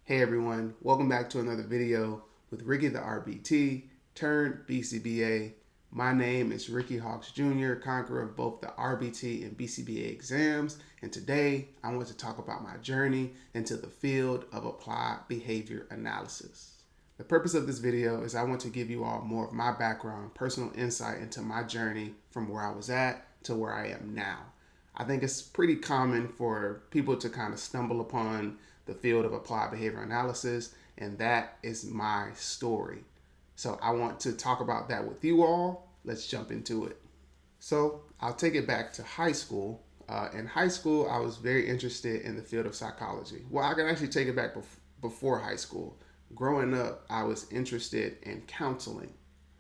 Hey everyone, welcome back to another video with Ricky the RBT turned BCBA. My name is Ricky Hawks Jr., conqueror of both the RBT and BCBA exams, and today I want to talk about my journey into the field of applied behavior analysis. The purpose of this video is I want to give you all more of my background, personal insight into my journey from where I was at to where I am now. I think it's pretty common for people to kind of stumble upon the field of applied behavior analysis, and that is my story. So I want to talk about that with you all. Let's jump into it. So I'll take it back to high school. In high school, I was very interested in the field of psychology. Well, I can actually take it back before high school. Growing up, I was interested in counseling.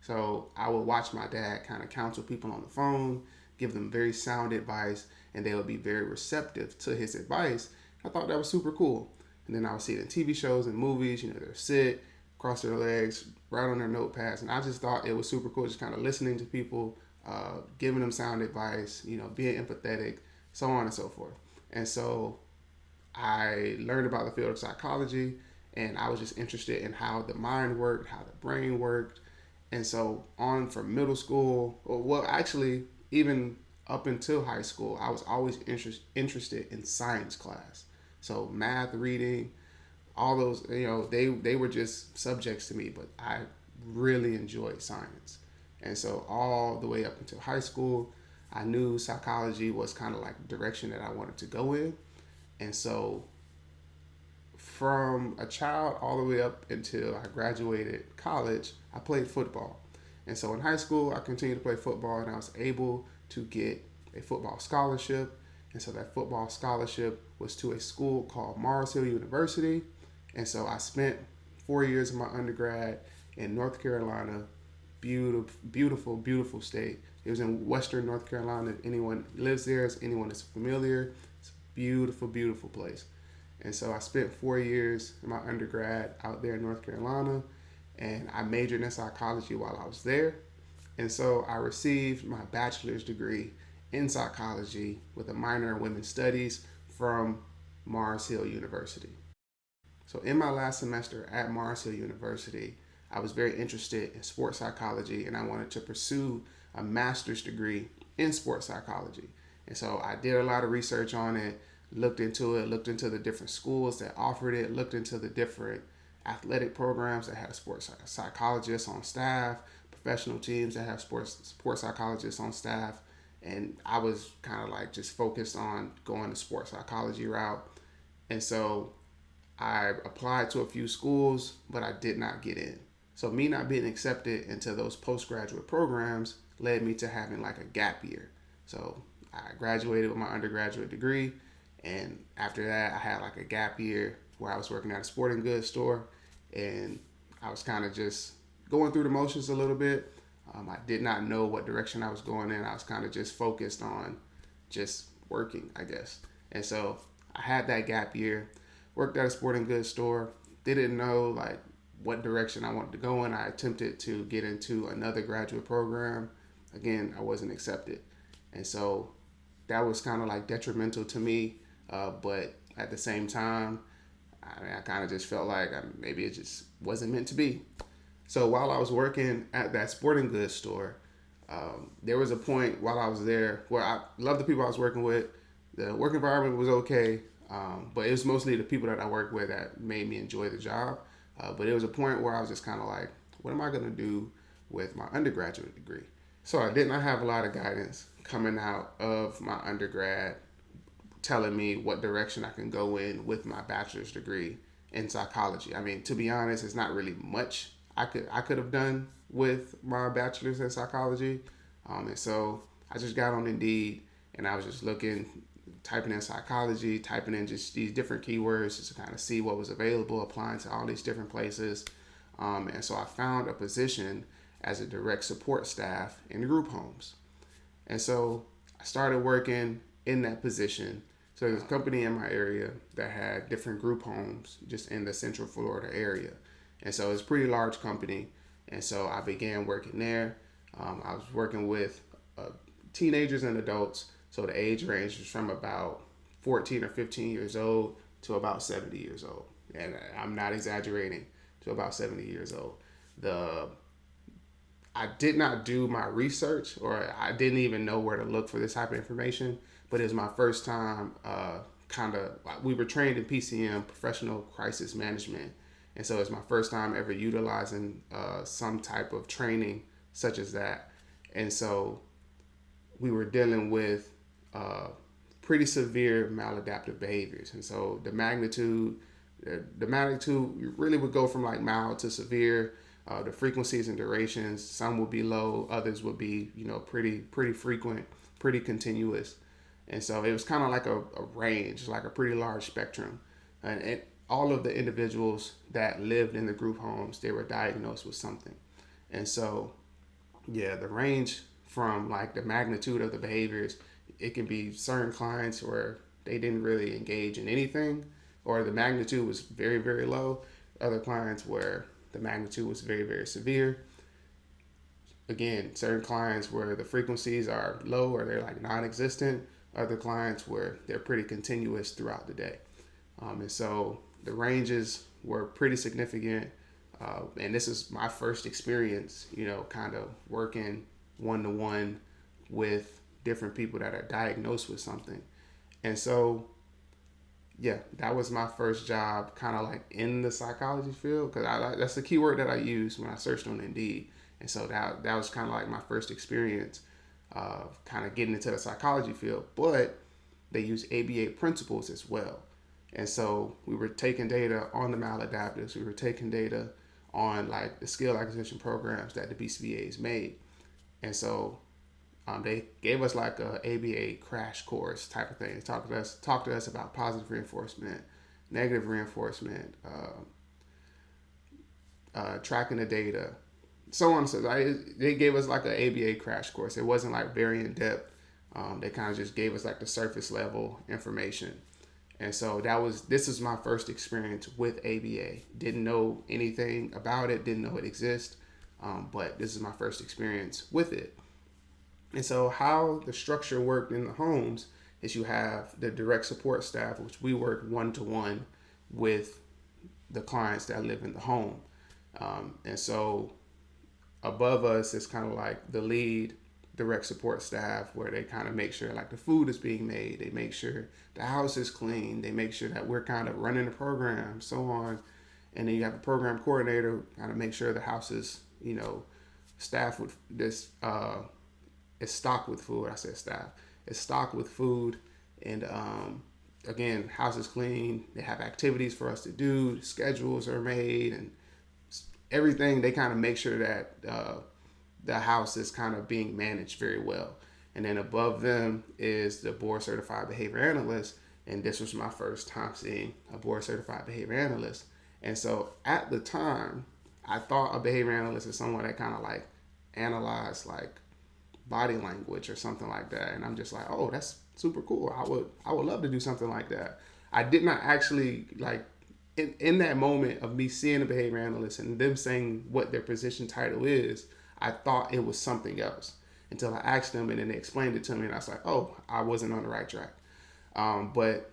So I would watch my dad kind of counsel people on the phone, give them very sound advice, and they would be very receptive to his advice. I thought that was super cool. And then I would see it in TV shows and movies, they'll sit, cross their legs, write on their notepads. And I just thought it was super cool, just kind of listening to people, giving them sound advice, being empathetic, so on and so forth. And so I learned about the field of psychology, and I was just interested in how the mind worked, how the brain worked. And so on from middle school, actually, even up until high school, I was always interested in science class. So math, reading, all those, they were just subjects to me, but I really enjoyed science. And so all the way up until high school, I knew psychology was kind of like the direction that I wanted to go in. And so from a child all the way up until I graduated college, I played football. And so in high school, I continued to play football, and I was able to get a football scholarship. And so that football scholarship was to a school called Mars Hill University. And so I spent 4 years of my undergrad in North Carolina. Beautiful, beautiful, beautiful state. It was in Western North Carolina. If anyone lives there, if anyone is familiar, it's a beautiful, beautiful place. And so I spent 4 years in my undergrad out there in North Carolina, and I majored in psychology while I was there. And so I received my bachelor's degree in psychology with a minor in women's studies from Mars Hill University. So in my last semester at Mars Hill University, I was very interested in sports psychology, and I wanted to pursue a master's degree in sports psychology. And so I did a lot of research on it, looked into the different schools that offered it, looked into the different athletic programs that had a sports psychologist on staff, professional teams that have sports psychologists on staff. And I was kind of like just focused on going the sports psychology route. And so I applied to a few schools, but I did not get in. So me not being accepted into those postgraduate programs led me to having like a gap year. So I graduated with my undergraduate degree, and after that I had like a gap year where I was working at a sporting goods store, and I was kind of just going through the motions a little bit. I did not know what direction I was going in. I was kind of just focused on just working, I guess. And so I had that gap year, worked at a sporting goods store, didn't know like what direction I wanted to go in. I attempted to get into another graduate program. Again, I wasn't accepted. And so that was kind of like detrimental to me. But at the same time, I kind of just felt like maybe it just wasn't meant to be. So while I was working at that sporting goods store, there was a point while I was there where I loved the people I was working with. The work environment was okay, but it was mostly the people that I worked with that made me enjoy the job. But it was a point where I was just kind of like, what am I going to do with my undergraduate degree? So I did not have a lot of guidance coming out of my undergrad telling me what direction I can go in with my bachelor's degree in psychology. I mean, to be honest, it's not really much I could have done with my bachelor's in psychology. And so I just got on Indeed, and I was just looking, typing in psychology, typing in just these different keywords just to kind of see what was available, applying to all these different places. And so I found a position as a direct support staff in group homes. And so I started working in that position. So there's a company in my area that had different group homes just in the Central Florida area. And so it's a pretty large company. And so I began working there. I was working with teenagers and adults. So the age range was from about 14 or 15 years old to about 70 years old. and I'm not exaggerating, to about 70 years old. The I did not do my research, or I didn't even know where to look for this type of information. But it was my first time. We were trained in PCM, professional crisis management, and so it's my first time ever utilizing some type of training such as that. And so we were dealing with uh, pretty severe maladaptive behaviors, and so the magnitude really would go from like mild to severe. The frequencies and durations, some would be low, others would be, pretty frequent, pretty continuous. And so it was kind of like a range, like a pretty large spectrum. And all of the individuals that lived in the group homes, they were diagnosed with something. And so, yeah, the range from like the magnitude of the behaviors, it can be certain clients where they didn't really engage in anything, or the magnitude was very, very low. Other clients where the magnitude was very, very severe. Again, certain clients where the frequencies are low or they're like non-existent. Other clients where they're pretty continuous throughout the day. And so the ranges were pretty significant. And this is my first experience, kind of working one-to-one with different people that are diagnosed with something. And so, yeah, that was my first job, kind of like in the psychology field, because that's the keyword that I used when I searched on Indeed. And so that was kind of like my first experience of kind of getting into the psychology field. But they use ABA principles as well. And so we were taking data on the maladaptives. We were taking data on like the skill acquisition programs that the BCBA's made. And so they gave us like a ABA crash course type of thing. They talked to us about positive reinforcement, negative reinforcement, tracking the data, so on. So they gave us like an ABA crash course. It wasn't like very in depth. They kind of just gave us like the surface level information. And so this is my first experience with ABA. Didn't know anything about it. Didn't know it exists. But this is my first experience with it. And so how the structure worked in the homes is you have the direct support staff, which we work one-to-one with the clients that live in the home. And so above us is kind of like the lead direct support staff, where they kind of make sure like the food is being made. They make sure the house is clean. They make sure that we're kind of running the program, so on. And then you have a program coordinator, kind of make sure the house is, staffed with this, it's stocked with food. I said staff. It's stocked with food, and again, house is clean. They have activities for us to do. Schedules are made, and everything. They kind of make sure that the house is kind of being managed very well. And then above them is the board certified behavior analyst, and this was my first time seeing a board certified behavior analyst. And so at the time, I thought a behavior analyst is someone that kind of like analyzed like body language or something like that. And I'm just like, oh, that's super cool. I would love to do something like that. I did not actually like in that moment of me seeing a behavior analyst and them saying what their position title is, I thought it was something else until I asked them, and then they explained it to me, and I was like, oh, I wasn't on the right track. But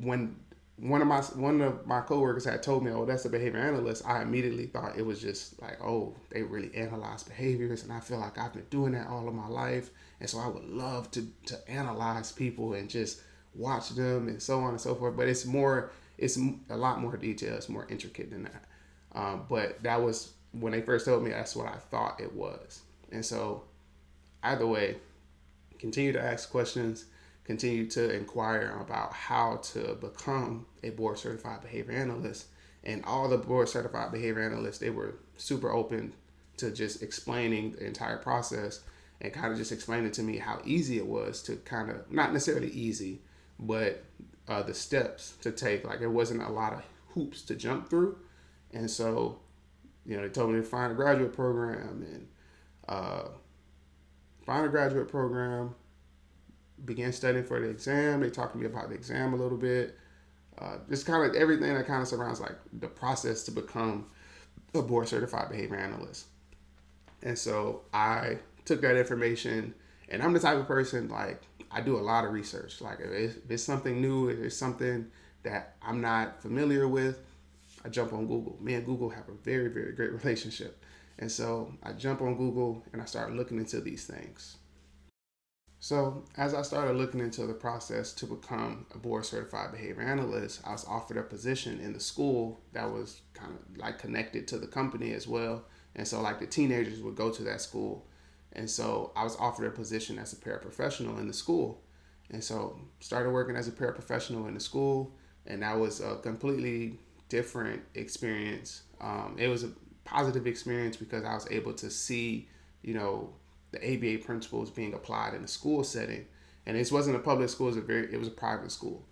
when one of my coworkers had told me, oh, that's a behavior analyst, I immediately thought it was just like, oh, they really analyze behaviors, and I feel like I've been doing that all of my life, and so I would love to analyze people and just watch them and so on and so forth. But it's a lot more detail. It's more intricate than that. But that was when they first told me, that's what I thought it was. And so either way, continue to ask questions, continue to inquire about how to become a board certified behavior analyst. And all the board certified behavior analysts, they were super open to just explaining the entire process and kind of just explaining to me how easy it was to kind of, not necessarily easy, but the steps to take. Like, it wasn't a lot of hoops to jump through. And so, they told me to find a graduate program, and find a graduate program, began studying for the exam. They talked to me about the exam a little bit. Just kind of everything that kind of surrounds like the process to become a board certified behavior analyst. And so I took that information, and I'm the type of person, like, I do a lot of research. Like, if it's something new, if it's something that I'm not familiar with, I jump on Google. Me and Google have a very, very great relationship. And so I jump on Google and I start looking into these things. So as I started looking into the process to become a board certified behavior analyst, I was offered a position in the school that was kind of like connected to the company as well. And so like the teenagers would go to that school. And so I was offered a position as a paraprofessional in the school. And so started working as a paraprofessional in the school, and that was a completely different experience. It was a positive experience because I was able to see, you know, the ABA principles being applied in a school setting. And this wasn't a public school, it was a private school.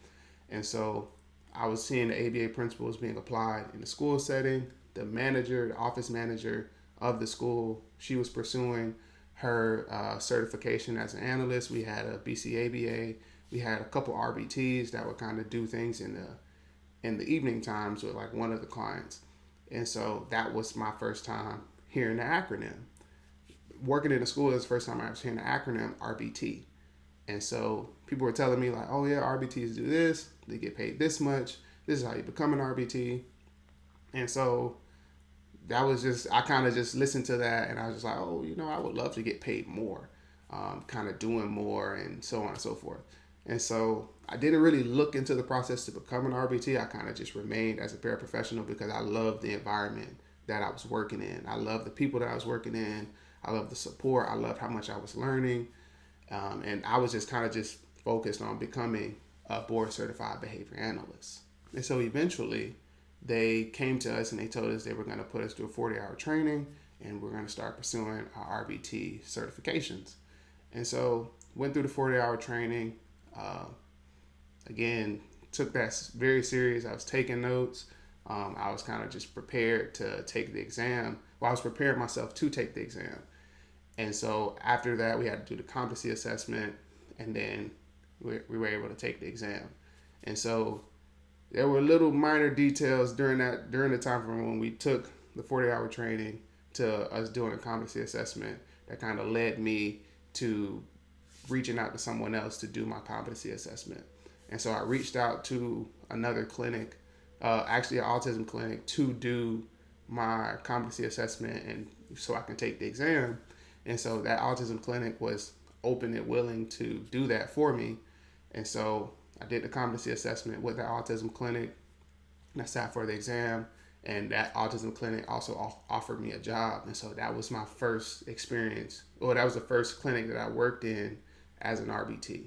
And so I was seeing the ABA principles being applied in the school setting. The manager, the office manager of the school, she was pursuing her certification as an analyst. We had a BCABA. We had a couple RBTs that would kind of do things in the evening times with like one of the clients. And so that was my first time hearing the acronym. Working in a school, that's the first time I was hearing the acronym RBT. And so people were telling me like, oh yeah, RBTs do this, they get paid this much, this is how you become an RBT. And so that was just, I kind of just listened to that and I was just like, oh, you know, I would love to get paid more, kind of doing more and so on and so forth. And so I didn't really look into the process to become an RBT. I kind of just remained as a paraprofessional because I loved the environment that I was working in. I loved the people that I was working in. I loved the support. I loved how much I was learning. And I was just kind of just focused on becoming a board certified behavior analyst. And so eventually they came to us and they told us they were going to put us through a 40-hour training and we're going to start pursuing our RBT certifications. And so went through the 40-hour training. Again, took that very serious. I was taking notes. I was kind of just prepared to take the exam. Well, I was preparing myself to take the exam. And so after that, we had to do the competency assessment, and then we were able to take the exam. And so there were little minor details during the time from when we took the 40-hour training to us doing a competency assessment that kind of led me to reaching out to someone else to do my competency assessment. And so I reached out to another clinic, actually an autism clinic, to do my competency assessment and so I can take the exam. And so that autism clinic was open and willing to do that for me. And so I did the competency assessment with the autism clinic, and I sat for the exam, and that autism clinic also offered me a job. And so that was my first experience, or that was the first clinic that I worked in as an RBT.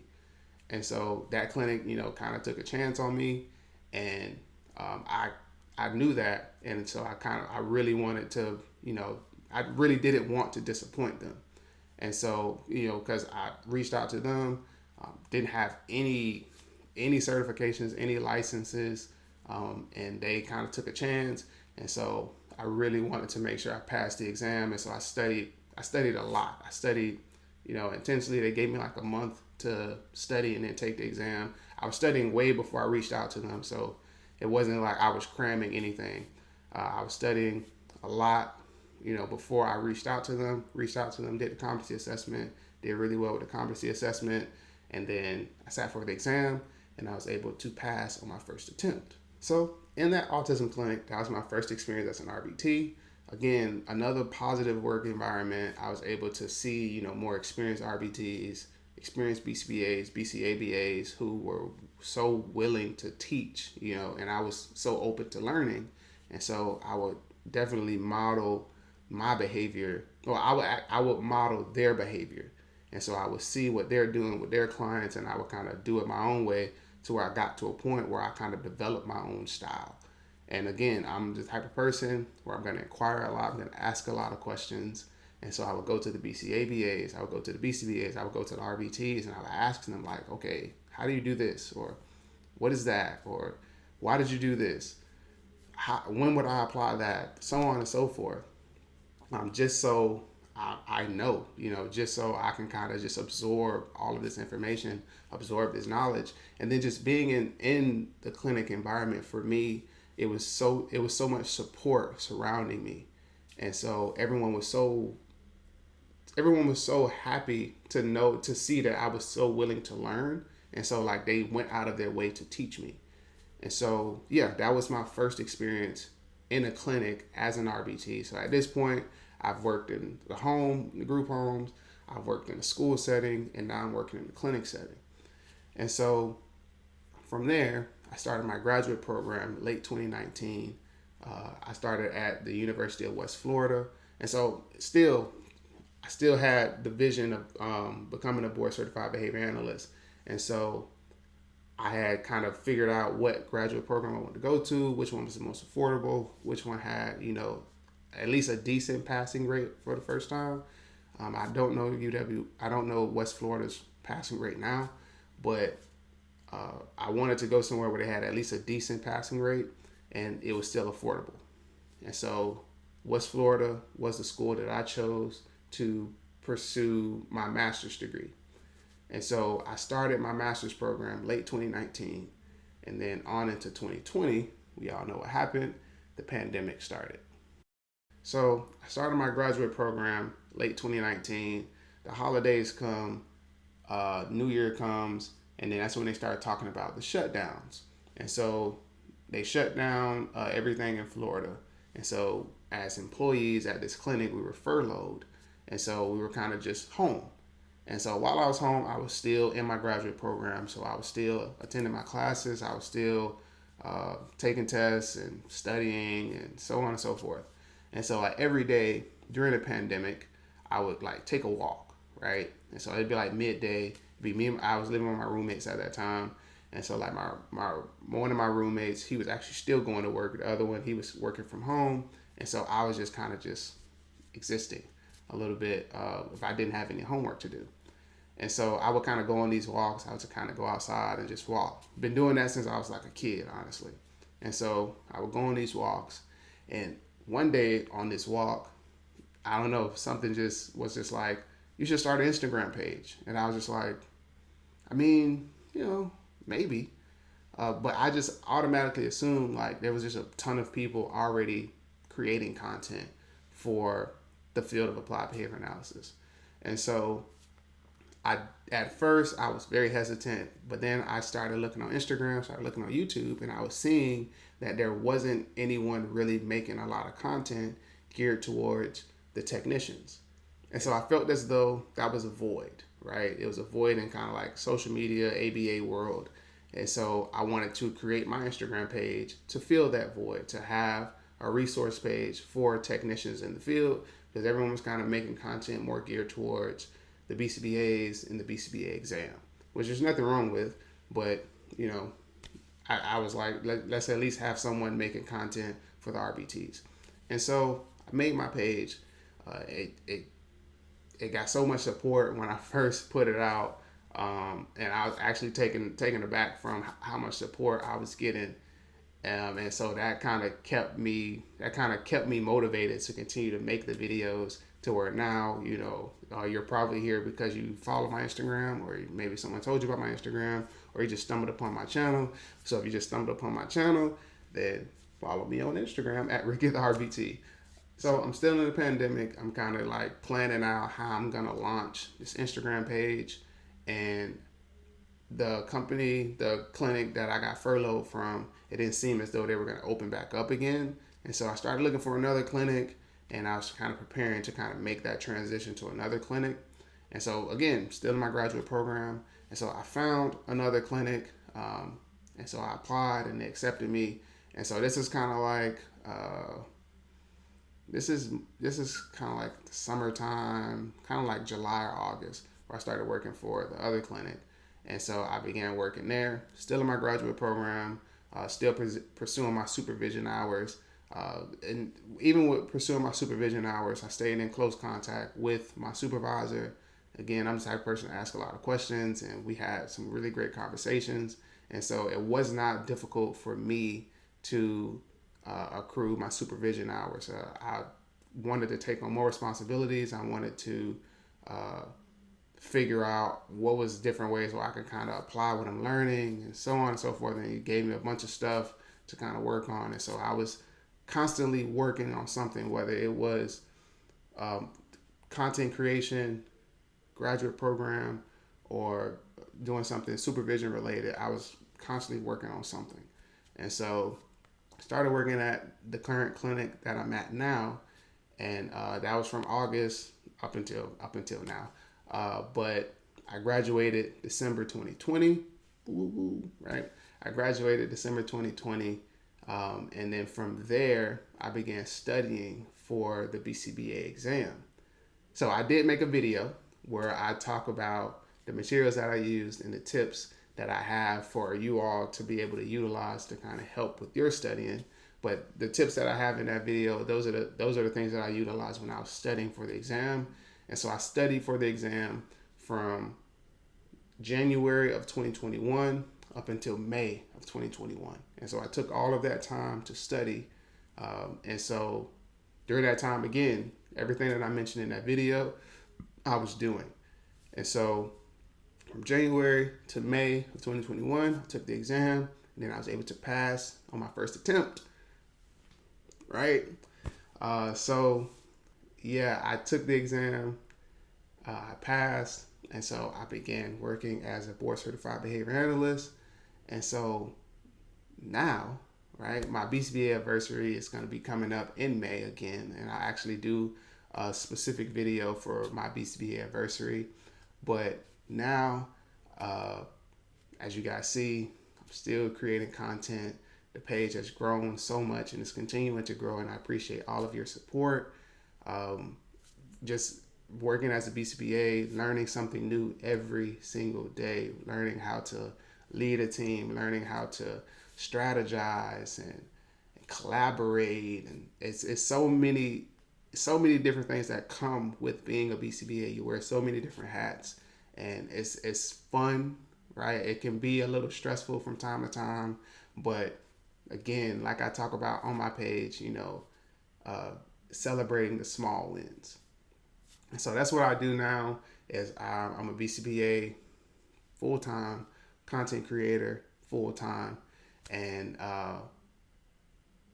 And so that clinic, you know, kind of took a chance on me, and I knew that, and so I really wanted to, you know, I really didn't want to disappoint them. And so, you know, because I reached out to them, didn't have any certifications, any licenses, and they kind of took a chance. And so I really wanted to make sure I passed the exam. And so I studied a lot. I studied, you know, intensely. They gave me like a month to study and then take the exam. I was studying way before I reached out to them. So it wasn't like I was cramming anything. I was studying a lot, you know, before I reached out to them, did the competency assessment, did really well with the competency assessment. And then I sat for the exam and I was able to pass on my first attempt. So in that autism clinic, that was my first experience as an RBT. Again, another positive work environment. I was able to see, you know, more experienced RBTs, experienced BCBAs, BCABAs who were so willing to teach, you know, and I was so open to learning. And so I would definitely model my behavior, or I would model their behavior. And so I would see what they're doing with their clients, and I would kind of do it my own way to where I got to a point where I kind of developed my own style. And again, I'm the type of person where I'm going to inquire a lot. I'm going to ask a lot of questions. And so I would go to the BCABAs, I would go to the BCBAs, I would go to the RBTs, and I would ask them like, okay, how do you do this? Or what is that? Or why did you do this? When would I apply that? So on and so forth. Just so I know, you know, just so I can kind of just absorb all of this information, absorb this knowledge. And then just being in the clinic environment for me, it was so much support surrounding me. And so everyone was so happy to see that I was so willing to learn. And so like they went out of their way to teach me. And so, yeah, that was my first experience in a clinic as an RBT. So at this point, I've worked in the home, the group homes, I've worked in a school setting, and now I'm working in the clinic setting. And so from there, I started my graduate program late 2019. I started at the University of West Florida. And so I still had the vision of becoming a board certified behavior analyst. And so I had kind of figured out what graduate program I wanted to go to, which one was the most affordable, which one had, at least a decent passing rate for the first time. I don't know I don't know West Florida's passing rate now, but I wanted to go somewhere where they had at least a decent passing rate and it was still affordable. And so West Florida was the school that I chose to pursue my master's degree. And so I started my master's program late 2019, and then on into 2020, we all know what happened. The pandemic started. So I started my graduate program late 2019. The holidays come, New Year comes, and then that's when they started talking about the shutdowns. And so they shut down everything in Florida. And so as employees at this clinic, we were furloughed. And so we were kind of just home. And so while I was home, I was still in my graduate program. So I was still attending my classes. I was still taking tests and studying and so on and so forth. And so like every day during the pandemic, I would like take a walk, right? And so it'd be like midday. It'd be me. I was living with my roommates at that time. And so like my one of my roommates, he was actually still going to work. The other one, he was working from home. And so I was just kind of just existing a little bit if I didn't have any homework to do. And so I would kind of go on these walks. I would just kind of go outside and just walk. Been doing that since I was like a kid, honestly. And so I would go on these walks. And one day on this walk, I don't know, something just was just like, you should start an Instagram page. And I was just like, I mean, maybe. But I just automatically assumed like there was just a ton of people already creating content for the field of applied behavior analysis. And so at first I was very hesitant, but then I started looking on Instagram, started looking on YouTube, and I was seeing that there wasn't anyone really making a lot of content geared towards the technicians. And so I felt as though that was a void, right? It was a void in kind of like social media, ABA world. And so I wanted to create my Instagram page to fill that void, to have a resource page for technicians in the field, because everyone was kind of making content more geared towards the BCBAs and the BCBA exam, which there's nothing wrong with, but I was like, let's at least have someone making content for the RBTs. And so I made my page. It got so much support when I first put it out, and I was actually taken aback from how much support I was getting. And so that kind of kept me motivated to continue to make the videos, to where now, you're probably here because you follow my Instagram, or maybe someone told you about my Instagram, or you just stumbled upon my channel. So if you just stumbled upon my channel, then follow me on Instagram at Ricky the RBT. So I'm still in the pandemic. I'm kind of like planning out how I'm going to launch this Instagram page. And the clinic that I got furloughed from, it didn't seem as though they were going to open back up again. And so I started looking for another clinic, and I was kind of preparing to kind of make that transition to another clinic. And so again, still in my graduate program. And so I found another clinic, and so I applied and they accepted me. And so this is kind of like, this is kind of like the summertime, kind of like July or August, where I started working for the other clinic. And so I began working there, still in my graduate program, still pursuing my supervision hours. And even with pursuing my supervision hours, I stayed in close contact with my supervisor. Again, I'm the type of person to ask a lot of questions, and we had some really great conversations. And so it was not difficult for me to accrue my supervision hours. I wanted to take on more responsibilities. I wanted to figure out what was different ways where I could kind of apply what I'm learning and so on and so forth. And he gave me a bunch of stuff to kind of work on. And so I was constantly working on something, whether it was content creation, graduate program, or doing something supervision related. I was constantly working on something. And so started working at the current clinic that I'm at now, and that was from August up until now. But I graduated December 2020. Right? I graduated December 2020, and then from there I began studying for the BCBA exam. So I did make a video where I talk about the materials that I used and the tips that I have for you all to be able to utilize to kind of help with your studying. But the tips that I have in that video, those are the things that I utilized when I was studying for the exam. And so I studied for the exam from January of 2021 up until May of 2021. And so I took all of that time to study. And so during that time, again, everything that I mentioned in that video, I was doing. And so from January to May of 2021, I took the exam, and then I was able to pass on my first attempt. Right? So yeah, I took the exam, I passed, and so I began working as a board certified behavior analyst. And so now, right, my BCBA anniversary is going to be coming up in May again, and I actually do a specific video for my BCBA anniversary. But now, as you guys see, I'm still creating content. The page has grown so much and it's continuing to grow, and I appreciate all of your support. Just working as a BCBA, learning something new every single day, learning how to lead a team, learning how to strategize and collaborate, and it's so many different things that come with being a BCBA. You wear so many different hats, and it's fun, right? It can be a little stressful from time to time, but again, like I talk about on my page, celebrating the small wins. And so that's what I do now. Is I'm a BCBA full-time content creator full-time, and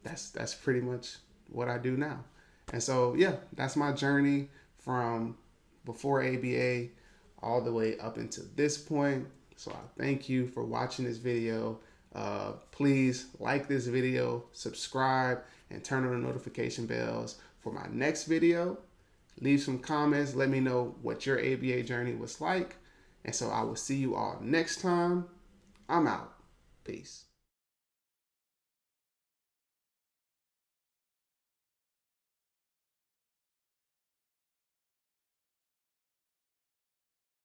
that's pretty much what I do now. And so yeah, that's my journey from before ABA all the way up until this point. So I thank you for watching this video. Please like this video, subscribe, and turn on the notification bells for my next video. Leave some comments. Let me know what your ABA journey was like. And so I will see you all next time. I'm out. Peace.